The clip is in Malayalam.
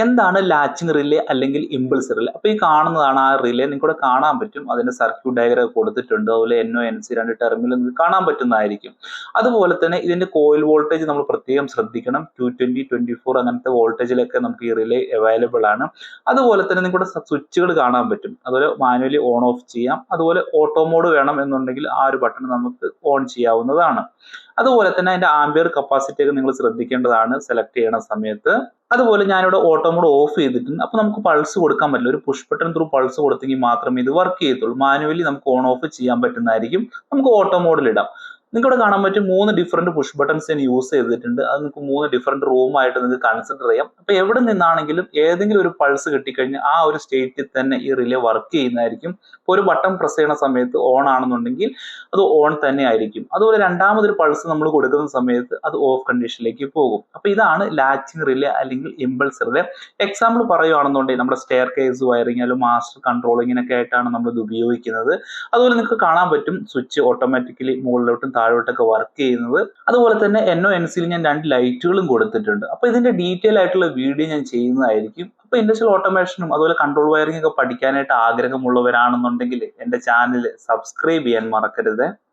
എന്താണ് ലാച്ചിങ് റിലേ അല്ലെങ്കിൽ ഇമ്പൾസ് റിലേ? അപ്പോൾ ഈ കാണുന്നതാണ് ആ റിലേ. നിങ്ങൾക്കിവിടെ കാണാൻ പറ്റും. അതിന്റെ സർക്യൂട്ട് ഡയഗ്രം കൊടുത്തിട്ടുണ്ട്. അതുപോലെ NO NC രണ്ട് ടെർമിനൽ നിങ്ങൾക്ക് കാണാൻ പറ്റുന്നതായിരിക്കും. അതുപോലെ തന്നെ ഇതിന്റെ കോയിൽ വോൾട്ടേജ് നമ്മൾ പ്രത്യേകം ശ്രദ്ധിക്കണം. 220, 24 അങ്ങനത്തെ വോൾട്ടേജിലൊക്കെ നമുക്ക് ഈ റിലേ അവൈലബിൾ ആണ്. അതുപോലെ തന്നെ നിങ്ങൾക്കിവിടെ സ്വിച്ചുകൾ കാണാൻ പറ്റും. അതുപോലെ മാനുവലി ഓൺ ഓഫ് ചെയ്യാം. അതുപോലെ ഓട്ടോ മോഡ് വേണം എന്നുണ്ടെങ്കിൽ ആ ഒരു ബട്ടൺ നമുക്ക് ഓൺ ചെയ്യാവുന്നതാണ്. അതുപോലെ തന്നെ അതിന്റെ ആംപിയർ കപ്പാസിറ്റി ഒക്കെ നിങ്ങൾ ശ്രദ്ധിക്കേണ്ടതാണ് സെലക്ട് ചെയ്യണ സമയത്ത്. അതുപോലെ ഞാനിവിടെ ഓട്ടോ മോഡ് ഓഫ് ചെയ്തിട്ടുണ്ട്. അപ്പൊ നമുക്ക് പൾസ് കൊടുക്കാൻ പറ്റില്ല. ഒരു പുഷ് ബട്ടൺ ത്രൂ പൾസ് കൊടുത്തെങ്കിൽ മാത്രമേ ഇത് വർക്ക് ചെയ്യത്തുള്ളൂ. മാനുവലി നമുക്ക് ഓൺ ഓഫ് ചെയ്യാൻ പറ്റുന്നതായിരിക്കും. നമുക്ക് ഓട്ടോ മോഡിൽ ഇടാം. നിങ്ങൾക്ക് ഇവിടെ കാണാൻ പറ്റും 3 ഡിഫറെന്റ് പുഷ് ബട്ടൺസ് ഞാൻ യൂസ് ചെയ്തിട്ടുണ്ട്. അത് നിങ്ങൾക്ക് 3 ഡിഫറെന്റ് റൂമായിട്ട് നിങ്ങൾക്ക് കൺസിഡർ ചെയ്യാം. അപ്പൊ എവിടെ നിന്നാണെങ്കിലും ഏതെങ്കിലും ഒരു പൾസ് കിട്ടിക്കഴിഞ്ഞാൽ ആ ഒരു സ്റ്റേറ്റിൽ തന്നെ ഈ റിലേ വർക്ക് ചെയ്യുന്നതായിരിക്കും. ഇപ്പൊ ഒരു ബട്ടൺ പ്രസ് ചെയ്യുന്ന സമയത്ത് ഓൺ ആണെന്നുണ്ടെങ്കിൽ അത് ഓൺ തന്നെ ആയിരിക്കും. അതുപോലെ രണ്ടാമതൊരു പൾസ് നമ്മൾ കൊടുക്കുന്ന സമയത്ത് അത് ഓഫ് കണ്ടീഷനിലേക്ക് പോകും. അപ്പൊ ഇതാണ് ലാച്ചിങ് റിലേ അല്ലെങ്കിൽ ഇമ്പൾസ് റിലേ. എക്സാമ്പിൾ പറയുകയാണെന്നുണ്ടെങ്കിൽ നമ്മുടെ സ്റ്റെയർ കേസ് വയറിംഗ് അല്ലെങ്കിൽ മാസ്റ്റർ കൺട്രോളിങ്ങിനൊക്കെ ആയിട്ടാണ് നമ്മൾ ഇത് ഉപയോഗിക്കുന്നത്. അതുപോലെ നിങ്ങൾക്ക് കാണാൻ പറ്റും സ്വിച്ച് ഓട്ടോമാറ്റിക്കലി മുകളിലോട്ടും താഴോട്ടൊക്കെ വർക്ക് ചെയ്യുന്നത്. അതുപോലെ തന്നെ NO NC യിൽ ഞാൻ 2 ലൈറ്റുകളും കൊടുത്തിട്ടുണ്ട്. അപ്പൊ ഇതിന്റെ ഡീറ്റെയിൽ ആയിട്ടുള്ള വീഡിയോ ഞാൻ ചെയ്യുന്നതായിരിക്കും. അപ്പൊ ഇൻഡസ്ട്രിയൽ ഓട്ടോമേഷനും അതുപോലെ കൺട്രോൾ വയറിംഗ് ഒക്കെ പഠിക്കാനായിട്ട് ആഗ്രഹമുള്ളവരാണെന്നുണ്ടെങ്കിൽ എന്റെ ചാനൽ സബ്സ്ക്രൈബ് ചെയ്യാൻ മറക്കരുത്.